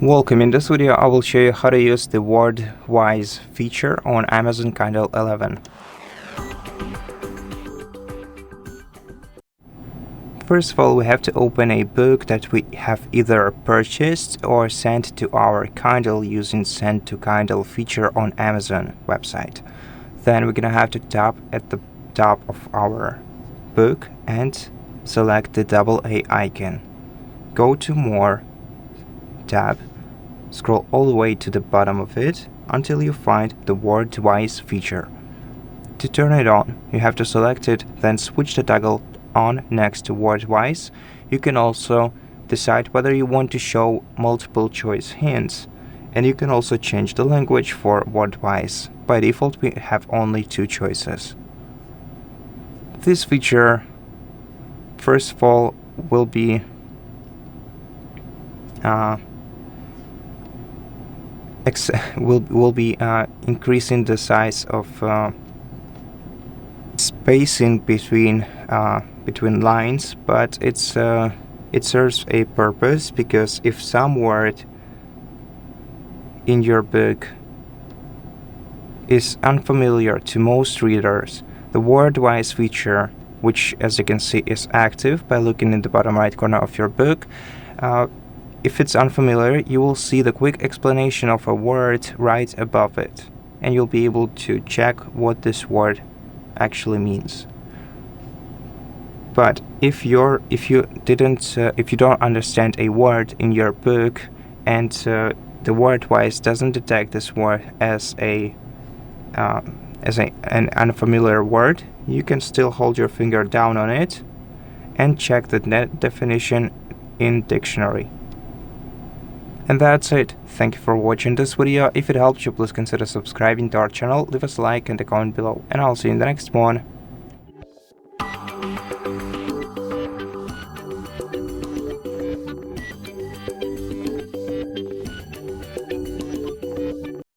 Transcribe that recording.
Welcome. In this video, I will show you how to use the WordWise feature on Amazon Kindle 11. First of all, we have to open a book that we have either purchased or sent to our Kindle using Send to Kindle feature on Amazon website. Then we're gonna have to tap at the top of our book and select the AA icon. Go to More tab, scroll all the way to the bottom of it until you find the WordWise feature. To turn it on, you have to select it, then switch the toggle on next to WordWise. You can also decide whether you want to show multiple choice hints, and you can also change the language for WordWise. By default, we have only two choices. This feature, first of all, will be increasing the size of spacing between lines, but it serves a purpose, because if some word in your book is unfamiliar to most readers, the WordWise feature, which as you can see is active by looking in the bottom right corner of your book, if it's unfamiliar, you will see the quick explanation of a word right above it, and you'll be able to check what this word actually means. But if you don't understand a word in your book, and the WordWise doesn't detect this word as an unfamiliar word, you can still hold your finger down on it and check the net definition in dictionary. And that's it. Thank you for watching this video. If it helped you, please consider subscribing to our channel, leave us a like and a comment below, and I'll see you in the next one.